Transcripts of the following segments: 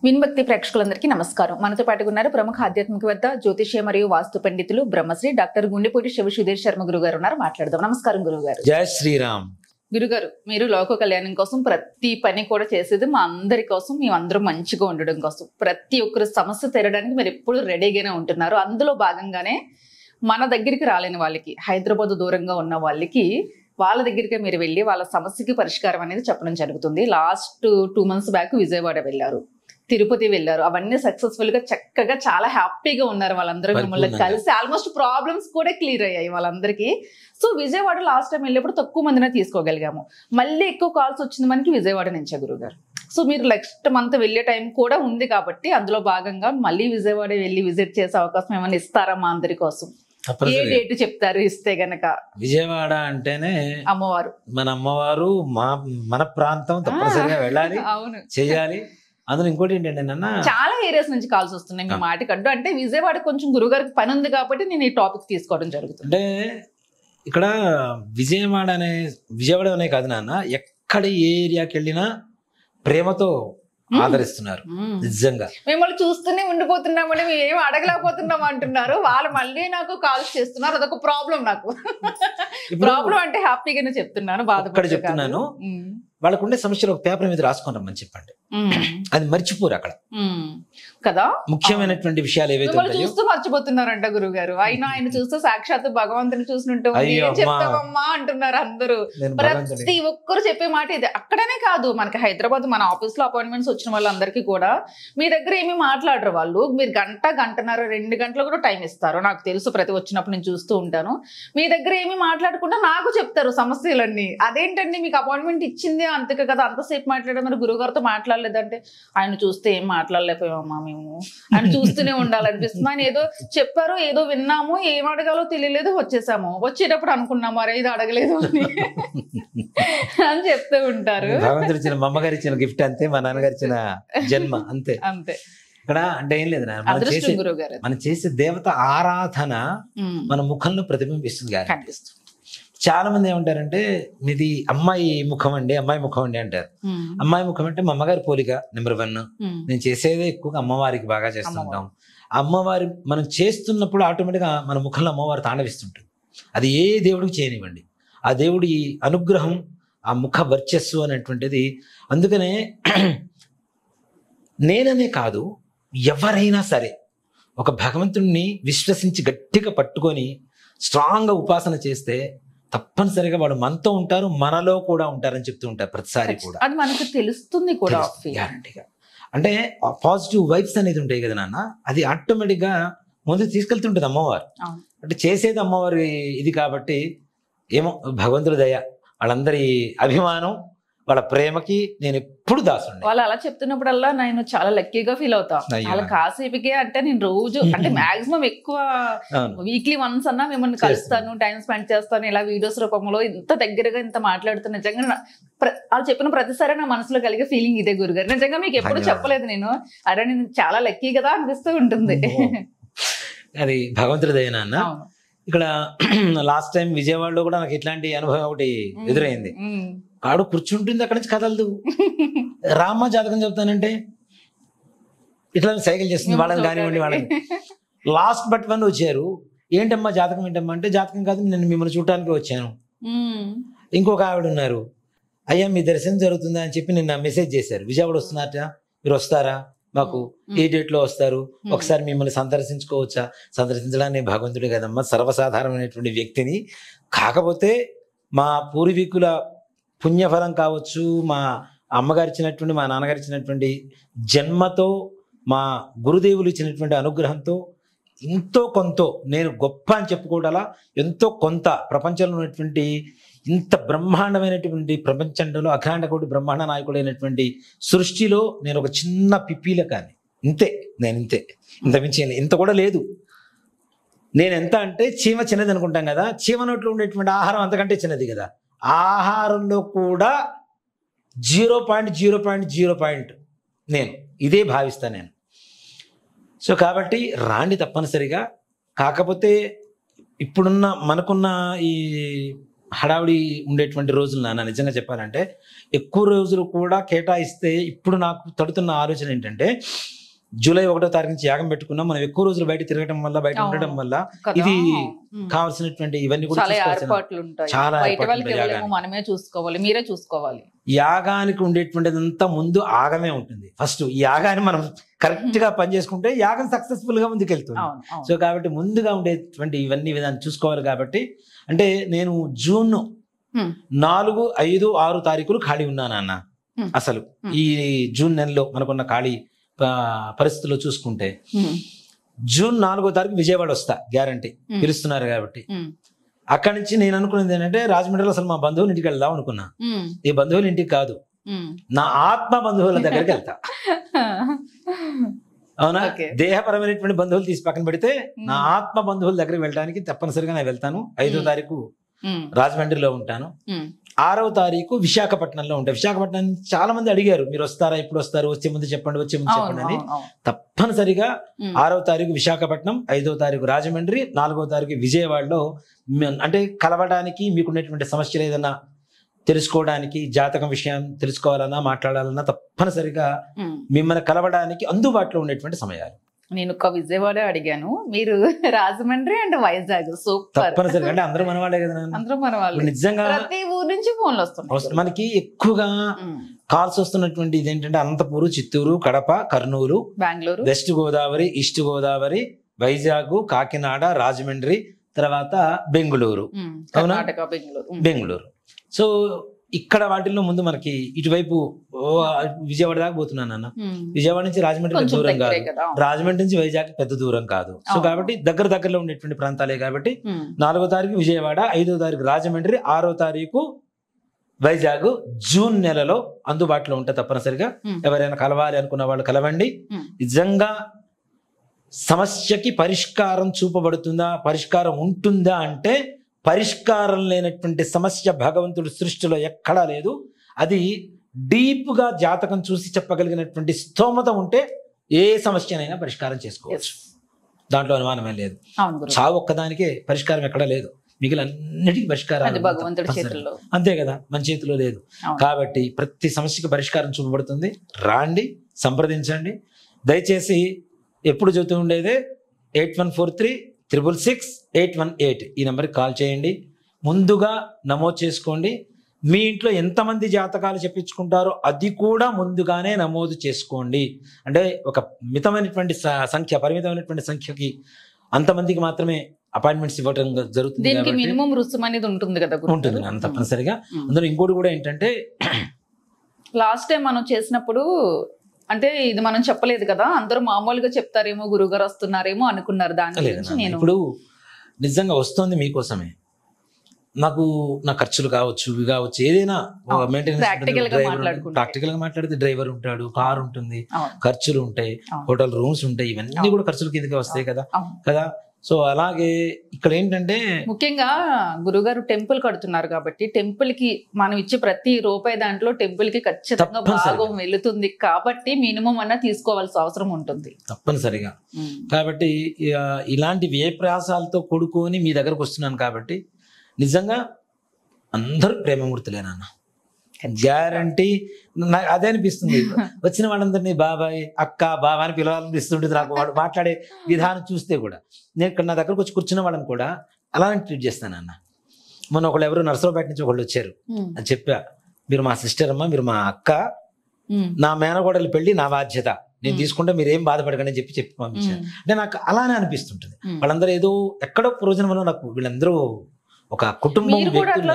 విన్భక్తి ప్రేక్షకులందరికీ నమస్కారం. మనతో పాటు ఉన్నారు ప్రముఖ ఆధ్యాత్మికవేత్త, జ్యోతిష్య మరియు వాస్తు పండితులు బ్రహ్మశ్రీ డాక్టర్ గుండెపూడి శివసుధీర్ శర్మ గురువు గారు ఉన్నారు. మాట్లాడదాం. నమస్కారం గురువు గారు. జై శ్రీరామ్. గురుగారు, మీరు లోక కళ్యాణం కోసం ప్రతి పని కూడా చేసేది మా అందరి కోసం, మేమందరం మంచిగా ఉండడం కోసం. ప్రతి ఒక్కరు సమస్య తీరడానికి మీరు ఎప్పుడు రెడీగానే ఉంటున్నారు. అందులో భాగంగానే మన దగ్గరికి రాలేని వాళ్ళకి, హైదరాబాద్ దూరంగా ఉన్న వాళ్ళ దగ్గరికి మీరు వెళ్ళి వాళ్ళ సమస్యకి పరిష్కారం అనేది చెప్పడం జరుగుతుంది. లాస్ట్ 2 months బ్యాక్ విజయవాడ వెళ్ళారు, తిరుపతి వెళ్ళారు. అవన్నీ సక్సెస్ఫుల్ గా చక్కగా చాలా హ్యాపీగా ఉన్నారు వాళ్ళందరూ. మిమ్మల్ని కలిసి ఆల్మోస్ట్ ప్రాబ్లమ్స్ కూడా క్లియర్ అయ్యాయి వాళ్ళందరికీ. సో విజయవాడ లాస్ట్ టైం వెళ్ళినప్పుడు తక్కువ మందినే తీసుకోగలిగాము. మళ్ళీ ఎక్కువ కాల్స్ వచ్చింది మనకి విజయవాడ నుంచే గురుగారు. సో మీరు నెక్స్ట్ మంత్ వెళ్ళే టైం కూడా ఉంది కాబట్టి అందులో భాగంగా మళ్ళీ విజయవాడ వెళ్ళి విజిట్ చేసే అవకాశం ఏమైనా ఇస్తారా మా అందరి కోసం? ఏ డేట్ చెప్తారు ఇస్తే గనక? విజయవాడ అంటేనే అమ్మవారు, మన అమ్మవారు, మన ప్రాంతం, తప్పనిసరిగా వెళ్ళాలి, అవును, చేయాలి. అందులో ఇంకోటి ఏంటంటే నాన్న, చాలా ఏరియాస్ నుంచి కాల్స్ వస్తున్నాయి మీ మాటకంటూ. అంటే విజయవాడ కొంచెం గురుగారికి పని ఉంది కాబట్టి నేను ఈ టాపిక్ తీసుకోవడం జరుగుతుంది. అంటే ఇక్కడ విజయవాడ అనే కాదు నాన్న, ఎక్కడ ఏ ఏరియాకి వెళ్ళినా ప్రేమతో ఆదరిస్తున్నారు. నిజంగా మిమ్మల్ని చూస్తూనే ఉండిపోతున్నామని మేము ఏం అడగలేకపోతున్నాం అంటున్నారు వాళ్ళు. మళ్ళీ నాకు కాల్స్ చేస్తున్నారు. అదొక ప్రాబ్లం నాకు. ప్రాబ్లం అంటే హ్యాపీగానే చెప్తున్నాను, బాధపడి చెప్తున్నాను. వాళ్ళకు ఉండే సమస్యలు ఒక పేపర్ మీద రాసుకున్నామని చెప్పండి, అది మర్చిపోరు అక్కడ కదా. ముఖ్యమైనటువంటి విషయాలు ఏవైతే చూస్తూ మర్చిపోతున్నారంట గురువు గారు. ఆయన చూస్తూ సాక్షాత్ భగవంతుని చూసినట్టు చెప్తామమ్మా అంటున్నారు అందరూ. ప్రతి ఒక్కరు చెప్పే మాట ఇది. అక్కడనే కాదు, మనకి హైదరాబాద్ మన ఆఫీస్ లో అపాయింట్మెంట్స్ వచ్చిన వాళ్ళందరికీ కూడా మీ దగ్గర ఏమీ మాట్లాడరు వాళ్ళు. మీరు గంటన్నర 2 గంటలు కూడా టైం ఇస్తారు. నాకు తెలుసు, ప్రతి వచ్చినప్పుడు నేను చూస్తూ ఉంటాను. మీ దగ్గర ఏమీ మాట్లాడకుండా నాకు చెప్తారు సమస్యలన్నీ. అదేంటండి మీకు అపాయింట్మెంట్ ఇచ్చింది అంతకే కదా, అంతసేపు మాట్లాడారు, మరి గురుగారితో మాట్లాడలేదంటే ఆయన చూస్తే ఏం మాట్లాడలేకపోయామమ్మా మేము, ఆయన చూస్తూనే ఉండాలనిపిస్తుంది. ఆయన ఏదో చెప్పారు, ఏదో విన్నాము, ఏం అడగాలో తెలియలేదు, వచ్చేసాము. వచ్చేటప్పుడు అనుకున్నాము అరే ఇది అడగలేదు అని చెప్తూ ఉంటారు. భగవంతుడు ఇచ్చిన, మా అమ్మగారు ఇచ్చిన గిఫ్ట్ అంతే, మా నాన్నగారు ఇచ్చిన జన్మ అంతే. అంతే. ఇక్కడ అంటే ఏం లేదు, మనం చేసే దేవత ఆరాధన మన ముఖంలో ప్రతిబింబిస్తుంది. కనిపిస్తుంది. చాలా మంది ఏమంటారంటే మీది అమ్మాయి ముఖం అండి, అమ్మాయి ముఖం అండి అంటారు. అమ్మాయి ముఖం అంటే మా అమ్మగారి పోలిక నెంబర్ 1. నేను చేసేదే ఎక్కువగా అమ్మవారికి బాగా చేస్తుంటాం. అమ్మవారి మనం చేస్తున్నప్పుడు ఆటోమేటిక్గా మన ముఖంలో అమ్మవారు తాండవిస్తుంటుంది. అది ఏ దేవుడికి చేయనివ్వండి, ఆ దేవుడి అనుగ్రహం, ఆ ముఖ వర్చస్సు అనేటువంటిది. అందుకనే నేననే కాదు, ఎవరైనా సరే ఒక భగవంతుడిని విశ్వసించి గట్టిగా పట్టుకొని స్ట్రాంగ్గా ఉపాసన చేస్తే తప్పనిసరిగా వాడు మనతో ఉంటారు, మనలో కూడా ఉంటారని చెప్తూ ఉంటారు ప్రతిసారి కూడా. అది మనకు తెలుస్తుంది కూడా గ్యారంటీగా. అంటే పాజిటివ్ వైబ్స్ అనేది ఉంటాయి కదా నాన్న, అది ఆటోమేటిక్గా ముందు తీసుకెళ్తుంటుంది అమ్మవారు. అంటే చేసేది అమ్మవారి ఇది కాబట్టి ఏమో భగవంతుడి దయ, వాళ్ళందరి అభిమానం, వాళ్ళ ప్రేమకి నేను ఎప్పుడు దాసుండే. వాళ్ళు అలా చెప్తున్నప్పుడల్లా నేను చాలా లక్కీగా ఫీల్ అవుతా. వాళ్ళ కాసేపుకే అంటే నేను రోజు అంటే మాక్సిమం ఎక్కువ వీక్లీ వన్స్ అన్నా మిమ్మల్ని కలుస్తాను, టైం స్పెండ్ చేస్తాను, ఇలా వీడియోస్ రూపంలో ఇంత దగ్గరగా ఇంత మాట్లాడుతాను. నిజంగా వాళ్ళు చెప్పిన ప్రతిసారి నా మనసులో కలిగే ఫీలింగ్ ఇదే గురుగారు. నిజంగా మీకు ఎప్పుడు చెప్పలేదు నేను, అరే నేను చాలా లక్కీ కదా అనిపిస్తూ ఉంటుంది. అది భగవంతుడి దయ నాన్న. ఇక్కడ లాస్ట్ టైం విజయవాడలో కూడా నాకు ఇట్లాంటి అనుభవం ఒకటి ఎదురైంది. ఆడు కూర్చుంటుంది, అక్కడి నుంచి కదలదు. రామ్మ జాతకం చెప్తానంటే ఇట్లా సైకిల్ చేస్తుంది, వాళ్ళని కానివ్వండి వాళ్ళని. లాస్ట్ బట్ 1 వచ్చారు. ఏంటమ్మా జాతకం ఏంటమ్మా అంటే, జాతకం కాదు నేను మిమ్మల్ని చూడటానికి వచ్చాను. ఇంకొక ఆవిడ ఉన్నారు, అయ్యా మీ దర్శనం జరుగుతుందా అని చెప్పి నిన్న మెసేజ్ చేశారు. విజయవాడ వస్తున్నారట, మీరు వస్తారా, మాకు ఏ డేట్లో వస్తారు, ఒకసారి మిమ్మల్ని సందర్శించుకోవచ్చా? సందర్శించడానికి భగవంతుడే కదమ్మా, సర్వసాధారణమైనటువంటి వ్యక్తిని. కాకపోతే మా పూర్వీకుల పుణ్యఫలం కావచ్చు, మా అమ్మగారు ఇచ్చినటువంటి, మా నాన్నగారు ఇచ్చినటువంటి జన్మతో, మా గురుదేవులు ఇచ్చినటువంటి అనుగ్రహంతో ఎంతో కొంత నేను గొప్ప అని చెప్పుకోవడాలా, ఎంతో కొంత ప్రపంచంలో ఉన్నటువంటి ఇంత బ్రహ్మాండమైనటువంటి ప్రపంచంలో అఖండ కోటి బ్రహ్మాండ నాయకుడైనటువంటి సృష్టిలో నేను ఒక చిన్న పిప్పీల కానీ ఇంతే. నేను ఇంత మించి ఇంత కూడా లేదు. నేను ఎంత అంటే చీమ చిన్నది అనుకుంటాం కదా, చీమ నోట్లో ఉండేటువంటి ఆహారం అంతకంటే చిన్నది కదా. ఆహారంలో కూడా 0.0.0 నేను ఇదే భావిస్తాను నేను. సో కాబట్టి రాండి తప్పనిసరిగా. కాకపోతే ఇప్పుడున్న మనకున్న ఈ హడావిడి ఉండేటువంటి రోజులు నాన్న నిజంగా చెప్పాలంటే. ఎక్కువ రోజులు కూడా కేటాయిస్తే ఇప్పుడు నాకు తడుతున్న ఆలోచన ఏంటంటే, జూలై 1వ తారీఖు నుంచి యాగం పెట్టుకున్నాం, మనం ఎక్కువ రోజులు బయట తిరగడం వల్ల, బయట ఉండడం వల్ల ఇది కావాల్సినటువంటి ఇవన్నీ కూడా చాలా మనమే చూసుకోవాలి, మీరే చూసుకోవాలి. యాగానికి ఉండేటువంటిదంతా ముందు ఆగమే ఉంటుంది. ఫస్ట్ ఈ యాగాన్ని మనం కరెక్ట్ గా పని చేసుకుంటే యాగం సక్సెస్ఫుల్ గా ముందుకెళ్తుంది. సో కాబట్టి ముందుగా ఉండేటువంటి ఇవన్నీ విధానం చూసుకోవాలి. కాబట్టి అంటే నేను జూన్ 4, 5, 6 తారీఖులు ఖాళీ ఉన్నాను అన్న. అసలు ఈ జూన్ నెలలో మనకున్న ఖాళీ పరిస్థితుల్లో చూసుకుంటే జూన్ 4వ తారీఖు విజయవాడ వస్తా, గ్యారంటీ, పిలుస్తున్నారు కాబట్టి. అక్కడి నుంచి నేను అనుకున్నది ఏంటంటే, రాజమండ్రిలో అసలు మా బంధువుల ఇంటికి వెళ్దాం అనుకున్నా. ఈ బంధువుల ఇంటికి కాదు, నా ఆత్మ బంధువుల దగ్గరికి వెళ్తా. అవునా, దేహపరమైనటువంటి బంధువులు తీసి పక్కన పెడితే నా ఆత్మ బంధువుల దగ్గరికి వెళ్ళడానికి తప్పనిసరిగా నేను వెళ్తాను. 5వ తారీఖు రాజమండ్రిలో ఉంటాను. 6వ తారీఖు విశాఖపట్నంలో ఉంటాయి. విశాఖపట్నం చాలా మంది అడిగారు, మీరు వస్తారా, ఇప్పుడు వస్తారు, వచ్చే ముందు చెప్పండి, వచ్చే ముందు చెప్పండి అని. తప్పనిసరిగా 6వ తారీఖు విశాఖపట్నం, 5వ తారీఖు రాజమండ్రి, 4వ తారీఖు విజయవాడలో, అంటే కలవడానికి, మీకున్నటువంటి సమస్యలు ఏదన్నా తెలుసుకోవడానికి, జాతకం విషయం తెలుసుకోవాలన్నా, మాట్లాడాలన్నా తప్పనిసరిగా మిమ్మల్ని కలవడానికి అందుబాటులో ఉండేటువంటి సమయాలు. నేను ఒక విజయవాడ అడిగాను, మీరు రాజమండ్రి అండ్ వైజాగ్. సూపర్. తప్పనిసరిగా, అంటే అందరూ మన వాళ్ళే కదా, అందరూ మన వాళ్ళు. నిజంగా ప్రతి ఊరు నుంచి ఫోన్లు వస్తున్నాయి మనకి. ఎక్కువగా కాల్స్ వస్తున్నటువంటి ఇదేంటంటే అనంతపూరు, చిత్తూరు, కడప, కర్నూలు, బెంగళూరు, వెస్ట్ గోదావరి, ఈస్ట్ గోదావరి, వైజాగ్, కాకినాడ, రాజమండ్రి, తర్వాత బెంగళూరు, బెంగళూరు. సో ఇక్కడ వాటిల్లో ముందు మనకి ఇటువైపు విజయవాడ దాకా పోతున్నాను అన్న. విజయవాడ నుంచి రాజమండ్రి పెద్ద దూరం కాదు, రాజమండ్రి నుంచి వైజాగ్ పెద్ద దూరం కాదు. సో కాబట్టి దగ్గరలో ఉండేటువంటి ప్రాంతాలే. కాబట్టి 4వ తారీఖు విజయవాడ, 5వ తారీఖు రాజమండ్రి, 6వ తారీఖు వైజాగ్. జూన్ నెలలో అందుబాటులో ఉంటే తప్పనిసరిగా ఎవరైనా కలవాలి అనుకున్న వాళ్ళు కలవండి. నిజంగా సమస్యకి పరిష్కారం చూపబడుతుందా, పరిష్కారం ఉంటుందా అంటే, పరిష్కారం లేనటువంటి సమస్య భగవంతుడి సృష్టిలో ఎక్కడా లేదు. అది డీప్గా జాతకం చూసి చెప్పగలిగినటువంటి స్తోమత ఉంటే ఏ సమస్యనైనా పరిష్కారం చేసుకోవచ్చు, దాంట్లో అనుమానమే లేదు. చావు ఒక్కదానికే పరిష్కారం ఎక్కడా లేదు, మిగిలినన్నిటికీ పరిష్కారం అంతే కదా, మన చేతిలో లేదు. కాబట్టి ప్రతి సమస్యకి పరిష్కారం చూపబడుతుంది. రాండి, సంప్రదించండి. దయచేసి ఎప్పుడు చెబుతూ ఉండేదే 8143666818 ఈ నెంబర్కి కాల్ చేయండి. ముందుగా నమోదు చేసుకోండి. మీ ఇంట్లో ఎంతమంది జాతకాలు చెప్పించుకుంటారో అది కూడా ముందుగానే నమోదు చేసుకోండి. అంటే ఒక మితమైనటువంటి సంఖ్య, పరిమితమైనటువంటి సంఖ్యకి అంతమందికి మాత్రమే అపాయింట్మెంట్స్ ఇవ్వడం జరుగుతుంది. మినిమం రుసుము అనేది ఉంటుంది కదా, ఉంటుంది తప్పనిసరిగా. అందులో ఇంకోటి కూడా ఏంటంటే, లాస్ట్ టైం మనం చేసినప్పుడు అంటే ఇది మనం చెప్పలేదు కదా, అందరూ మామూలుగా చెప్తారేమో, గురుగారు వస్తున్నారేమో అనుకున్నారు. దాని గురించి నేను ఇప్పుడు నిజంగా వస్తుంది మీకోసమే. నాకు నా ఖర్చులు కావచ్చు, ఇవి కావచ్చు, ఏదైనా మెయింటెనెన్స్, ప్రాక్టికల్ గా మాట్లాడితే డ్రైవర్ ఉంటాడు, కార్ ఉంటుంది, ఖర్చులు ఉంటాయి, హోటల్ రూమ్స్ ఉంటాయి, ఇవన్నీ కూడా ఖర్చుల కిందకి వస్తాయి కదా. సో అలాగే ఇక్కడ ఏంటంటే, ముఖ్యంగా గురుగారు టెంపుల్ కడుతున్నారు కాబట్టి టెంపుల్ కి మనం ఇచ్చే ప్రతి రూపాయి దాంట్లో టెంపుల్ కి ఖచ్చితంగా భాగం వెళుతుంది. కాబట్టి మినిమం అన్నా తీసుకోవాల్సిన అవసరం ఉంటుంది తప్పనిసరిగా. కాబట్టి ఇలాంటి వ్యయప్రయాసాలతో కూడుకొని మీ దగ్గరకు వస్తున్నాను కాబట్టి నిజంగా అందరూ ప్రేమమూర్తులేనన్న, గ్యారంటీ. నాకు అదే అనిపిస్తుంది, వచ్చిన వాళ్ళందరినీ బాబాయ్, అక్క, బాబా అని పిలవాలనిపిస్తుంటుంది నాకు. వాడు మాట్లాడే విధానం చూస్తే కూడా. నేను ఇక్కడ నా దగ్గరకు వచ్చి కూర్చున్న వాళ్ళని కూడా అలానే ట్రీట్ చేస్తాను అన్న. మొన్న ఒకళ్ళు ఎవరు నర్సరావుపేట నుంచి ఒకళ్ళు వచ్చారు, అని చెప్పా, మీరు మా సిస్టర్ అమ్మ, మీరు మా అక్క, నా మేనగోడలు పెళ్లి నా బాధ్యత, నేను తీసుకుంటే మీరు ఏం బాధపడకండి అని చెప్పి పంపించాను. అంటే నాకు అలానే అనిపిస్తుంటుంది. వాళ్ళందరూ ఏదో ఎక్కడో ప్రయోజనంలో నాకు వీళ్ళందరూ ఒక కుటుంబం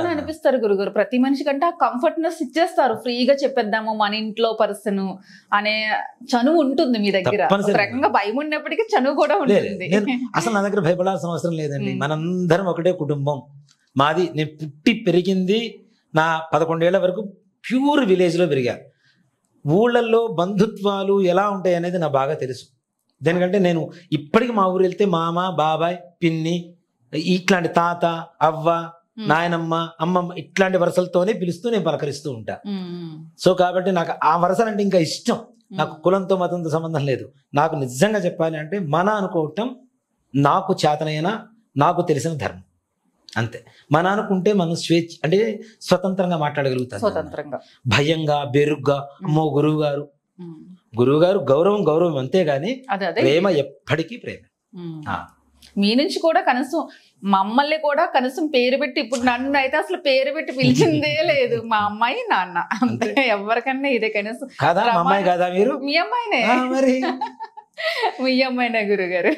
అనిపిస్తారు గురుగారు. ప్రతి మనిషి కంటే ఆ కంఫర్ట్నెస్ ఇచ్చేస్తారు, ఫ్రీగా చెప్పేద్దాము మన ఇంట్లో పర్సన్ అనే చనువు ఉంటుంది మీ దగ్గర. రకంగా భయం ఉన్నప్పటికీ చనువు కూడా ఉంటుంది. అసలు నా దగ్గర భయపడాల్సిన అవసరం లేదండి. మనందరం ఒకటే కుటుంబం మాది. నేను పుట్టి పెరిగింది నా 11 ఏళ్ల వరకు ప్యూర్ విలేజ్ లో పెరిగా. ఊళ్ళల్లో బంధుత్వాలు ఎలా ఉంటాయి అనేది నాకు బాగా తెలుసు. దేనికంటే నేను ఇప్పటికి మా ఊరు వెళ్తే మామ, బాబాయ్, పిన్ని, ఇట్లాంటి తాత, అవ్వ, నాయనమ్మ, అమ్మమ్మ ఇట్లాంటి వరుసలతోనే పిలుస్తూ నేను పలకరిస్తూ ఉంటా. సో కాబట్టి నాకు ఆ వరుసలు అంటే ఇంకా ఇష్టం. నాకు కులంతో, మతంతో సంబంధం లేదు. నాకు నిజంగా చెప్పాలి అంటే మన అనుకోవటం నాకు చేతనైనా, నాకు తెలిసిన ధర్మం. అంతే. మన అనుకుంటే మనం స్వేచ్ఛ అంటే స్వతంత్రంగా మాట్లాడగలుగుతాం. స్వతంత్రంగా, భయంగా బెరుగ్గా అమ్మో గురువు గారు గౌరవం అంతేగాని ప్రేమ ఎప్పటికీ ప్రేమ. మీ నుంచి కూడా కనీసం మమ్మల్ని కూడా కనీసం పేరు పెట్టి, ఇప్పుడు నన్ను అయితే అసలు పేరు పెట్టి పిలిచిందే లేదు. మా అమ్మాయి నాన్న అంతే, ఎవరికన్నా ఇదే కనీసం. కాదా అమ్మాయి కాదా మీరు? మీ అమ్మాయినే మరి మీ అమ్మాయినా గురుగారు?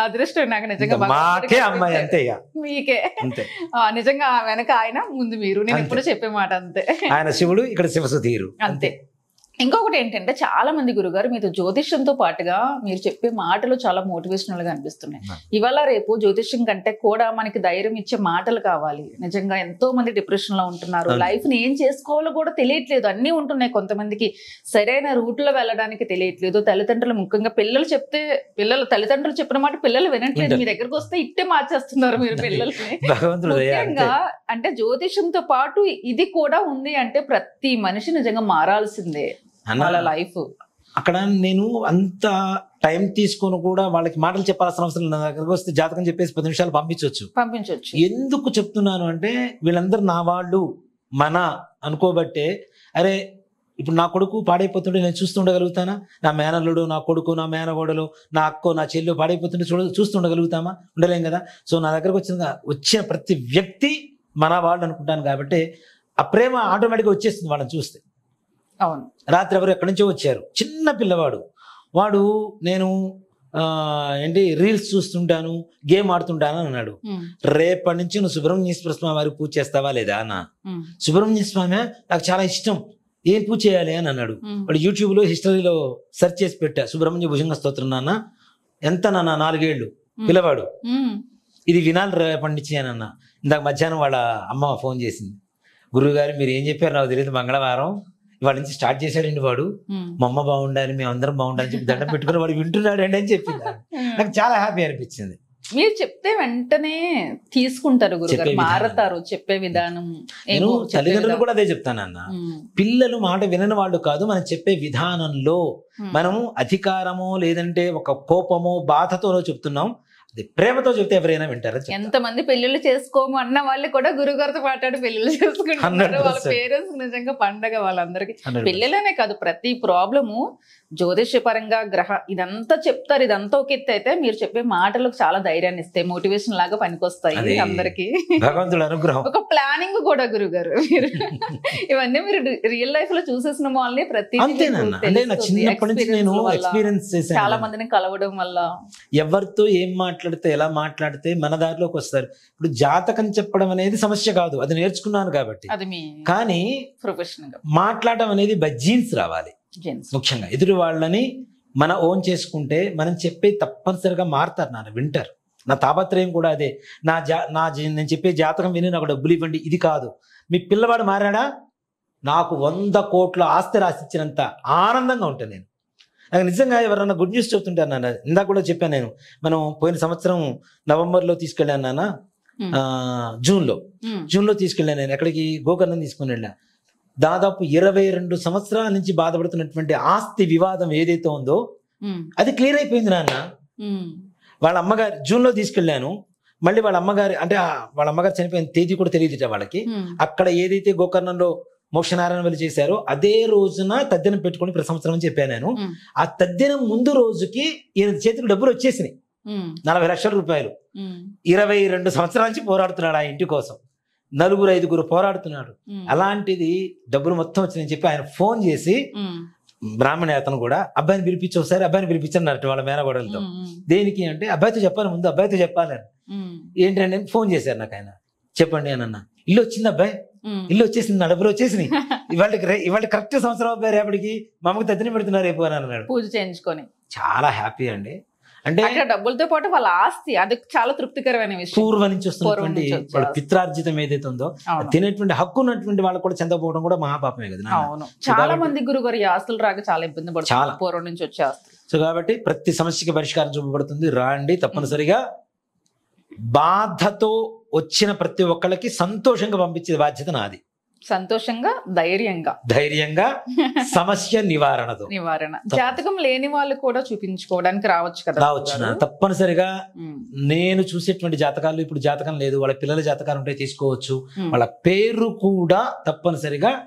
అదృష్టం నాకు నిజంగా. మాకే అమ్మాయి అంతే, మీకే నిజంగా. వెనక ఆయన, ముందు మీరు. నేను ఎప్పుడు చెప్పే మాట అంతే. ఆయన శివుడు, ఇక్కడ శివసుధీరు అంతే. ఇంకొకటి ఏంటంటే, చాలా మంది గురుగారు మీతో జ్యోతిష్యంతో పాటుగా మీరు చెప్పే మాటలు చాలా మోటివేషనల్ గా అనిపిస్తున్నాయి. ఇవాళ రేపు జ్యోతిష్యం కంటే కూడా మనకి ధైర్యం ఇచ్చే మాటలు కావాలి. నిజంగా ఎంతో మంది డిప్రెషన్ లో ఉంటున్నారు. లైఫ్ ని ఏం చేసుకోవాలో కూడా తెలియట్లేదు. అన్ని ఉంటున్నాయి. కొంతమందికి సరైన రూట్ లో వెళ్ళడానికి తెలియట్లేదు. తల్లిదండ్రులు, ముఖ్యంగా తల్లిదండ్రులు చెప్పిన మాట పిల్లలు వినట్లేదు. మీ దగ్గరకు వస్తే ఇట్టే మార్చేస్తున్నారు మీరు పిల్లల్ని. ముఖ్యంగా అంటే జ్యోతిష్యంతో పాటు ఇది కూడా ఉంది అంటే ప్రతి మనిషి నిజంగా మారాల్సిందే వాళ్ళ లైఫ్. అక్కడ నేను అంత టైం తీసుకొని కూడా వాళ్ళకి మాటలు చెప్పాల్సిన అవసరం లేదు. నా దగ్గరకు వస్తే జాతకం చెప్పేసి 10 నిమిషాలు పంపించవచ్చు. ఎందుకు చెప్తున్నాను అంటే, వీళ్ళందరూ నా వాళ్ళు మన అనుకోబట్టే. అరే ఇప్పుడు నా కొడుకు పాడైపోతుంటే నేను చూస్తుండగలుగుతానా? నా మేనల్లుడు, నా కొడుకు, నా మేనగోడలు, నా అక్కో, నా చెల్లు పాడైపోతుంటే చూస్తుండగలుగుతామా? ఉండలేం కదా. సో నా దగ్గరకు వచ్చిన ప్రతి వ్యక్తి మన వాళ్ళు అనుకుంటాను కాబట్టి ఆ ప్రేమ ఆటోమేటిక్గా వచ్చేస్తుంది వాళ్ళని చూస్తే. అవును. రాత్రి ఎవరు ఎక్కడి నుంచో వచ్చారు, చిన్న పిల్లవాడు. వాడు నేను రీల్స్ చూస్తుంటాను, గేమ్ ఆడుతుంటాను అన్నాడు. రేపటి నుంచి నువ్వు సుబ్రహ్మణ్యేశ్వర స్వామి వారికి పూజ చేస్తావా లేదా అన్న. సుబ్రహ్మణ్య స్వామి నాకు చాలా ఇష్టం, ఏం పూజ చేయాలి అని అన్నాడు. వాడు యూట్యూబ్ లో హిస్టరీలో సెర్చ్ చేసి పెట్టా, సుబ్రహ్మణ్య భుజంగ స్తోత్రం నాన్న. ఎంత నాన్న? 4 ఏళ్ళు పిల్లవాడు. ఇది వినాలి రేపటి నుంచి అని అన్న. ఇందాక మధ్యాహ్నం వాళ్ళ అమ్మ ఫోన్ చేసింది, గురువుగారు మీరు ఏం చెప్పారు నాకు తెలియదు, మంగళవారం వాడి నుంచి స్టార్ట్ చేశాడండి వాడు, మా అమ్మ బాగుండాలి, మేము అందరం బాగుండాలని చెప్పి దండం పెట్టుకుని వాడు వింటున్నాడు అండి అని చెప్పింది. నాకు చాలా హ్యాపీ అనిపించింది. మీరు చెప్తే వెంటనే తీసుకుంటారు గురుగారు, మారతారు చెప్పే విధానం. నేను తల్లిదండ్రులు కూడా అదే చెప్తానన్న, పిల్లలు మాట వినని వాళ్ళు కాదు, మనం చెప్పే విధానంలో మనము అధికారమో లేదంటే ఒక కోపమో బాధతోనో చెప్తున్నాం. అది ప్రేమతో చెప్తే ఎవరైనా వింటారు. ఎంతమంది పెళ్లిళ్ళు చేసుకోము అన్న వాళ్ళు కూడా గురుగారితో మాట్లాడి పెళ్లిళ్ళు చేసుకుంటారు. వాళ్ళ పేరెంట్స్ నిజంగా పండగ వాళ్ళందరికీ. పెళ్లిలోనే కాదు, ప్రతి ప్రాబ్లము జ్యోతిష్యపరంగా ఇదంతా చెప్తారు. ఇదంతా ఒక ఎత్తు అయితే మీరు చెప్పే మాటలకు చాలా ధైర్యాన్ని ఇస్తాయి, మోటివేషన్ లాగా పనికొస్తాయి అందరికి. భగవంతుడి అనుగ్రహం. ఒక ప్లానింగ్ కూడా గురుగారు మీరు ఇవన్నీ మీరు రియల్ లైఫ్ లో చూసేసిన వాళ్ళని ప్రతి చాలా మందిని కలవడం వల్ల ఎవరితో ఏం మాట్లాడితే ఎలా మాట్లాడితే మన దారిలోకి వస్తారు. ఇప్పుడు జాతకం చెప్పడం అనేది సమస్య కాదు, అది నేర్చుకున్నాను కాబట్టి. కానీ ప్రొఫెషనల్ మాట్లాడడం అనేది బై జీన్స్ రావాలి. ముఖ్యంగా ఎదురు వాళ్ళని మన ఓన్ చేసుకుంటే మనం చెప్పే తప్పనిసరిగా మారుతారు, నాన్న వింటారు. నా తాపత్రయం కూడా అదే. నేను చెప్పే జాతకం విని నాకు డబ్బులు ఇవ్వండి ఇది కాదు. మీ పిల్లవాడు మారాడా, నాకు 100 కోట్ల ఆస్తి రాసిచ్చినంత ఆనందంగా ఉంటాను నేను. నాకు నిజంగా ఎవరన్నా గుడ్ న్యూస్ చెప్తుంటారు నాన్న. ఇందాక కూడా చెప్పాను నేను, మనం పోయిన సంవత్సరం నవంబర్లో తీసుకెళ్ళాను నాన్న, జూన్లో తీసుకెళ్ళాను నేను. ఎక్కడికి? గోకర్ణం తీసుకుని వెళ్ళా. దాదాపు 22 సంవత్సరాల నుంచి బాధపడుతున్నటువంటి ఆస్తి వివాదం ఏదైతే ఉందో అది క్లియర్ అయిపోయింది నాన్న. వాళ్ళ అమ్మగారు జూన్లో తీసుకెళ్ళాను. మళ్ళీ వాళ్ళ అమ్మగారు చనిపోయిన తేదీ కూడా తెలియదుట వాళ్ళకి. అక్కడ ఏదైతే గోకర్ణంలో మోక్షనారాయణ వెళ్ళి చేశారో అదే రోజున తద్దినం పెట్టుకుని ప్రతి సంవత్సరం అని చెప్పాను నేను. ఆ తద్దినం ముందు రోజుకి ఈయన చేతికి డబ్బులు వచ్చేసినాయి, 40 లక్షల రూపాయలు. 22 సంవత్సరాల నుంచి పోరాడుతున్నాడు ఆ ఇంటి కోసం, 4-5 పోరాడుతున్నాడు. అలాంటిది డబ్బులు మొత్తం వచ్చిందని చెప్పి ఆయన ఫోన్ చేసి, బ్రాహ్మణ అతను కూడా అబ్బాయిని పిలిపించి ఒకసారి అబ్బాయిని పిలిపించన్నట్టు వాళ్ళ మేనగోడలతో. దేనికి అంటే అబ్బాయితో చెప్పాలి, ముందు అబ్బాయితో చెప్పాలని. ఏంటంటే ఫోన్ చేశారు నాకు ఆయన, చెప్పండి అని అన్న. ఇల్లు వచ్చింది అబ్బాయి, ఇల్లు వచ్చేసింది, నా డబ్బులు వచ్చేసినాయి, ఇవాళ కరెక్ట్ సంవత్సరం అబ్బాయి రేపటికి మా అమ్మకి తద్దిని పెడుతున్నారు రేపు అని అన్నాడు. పూజ చేయించుకొని చాలా హ్యాపీ అండి. అంటే డబ్బులతో పాటు వాళ్ళ ఆస్తి, అది చాలా తృప్తికరమైన విషయం. పూర్వం నుంచి వస్తున్నటువంటి వాళ్ళ పిత్రార్జితం ఏదైతే ఉందో తినేటువంటి హక్కు ఉన్నటువంటి వాళ్ళు కూడా చెందకపోవడం కూడా మహాపాపమే కదా. అవును, చాలా మంది గురుగారు ఆస్తులు రాక చాలా ఇబ్బంది పడుతుంది, పూర్వం నుంచి వచ్చే ఆస్తులు. సో కాబట్టి ప్రతి సమస్యకి పరిష్కారం చూపబడుతుంది, రాండి తప్పనిసరిగా. బాధతో వచ్చిన ప్రతి ఒక్కళ్ళకి సంతోషంగా పంపించే బాధ్యత నాది. సంతోషంగా, ధైర్యంగా సమస్య నివారణతో నివారణ. జాతకం లేని వాళ్ళు కూడా చూపించుకోవడానికి రావచ్చు కదా? రావచ్చు. తప్పనిసరిగా నేను చూసేటువంటి జాతకాలు, ఇప్పుడు జాతకం లేదు, వాళ్ళ పిల్లల జాతకాలు ఉంటే తీసుకోవచ్చు. వాళ్ళ పేరు కూడా తప్పనిసరిగా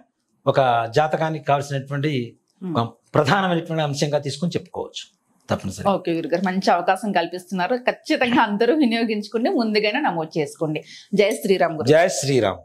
ఒక జాతకానికి కావాల్సినటువంటి ఒక ప్రధానమైనటువంటి అంశంగా తీసుకొని చెప్పుకోవచ్చు తప్పనిసరి. ఓకే గురుగారు, మంచి అవకాశం కల్పిస్తున్నారు. ఖచ్చితంగా అందరూ వినియోగించుకుని ముందుగానే నమోదు చేసుకోండి. జై శ్రీరామ్ గురు. జై శ్రీరామ్.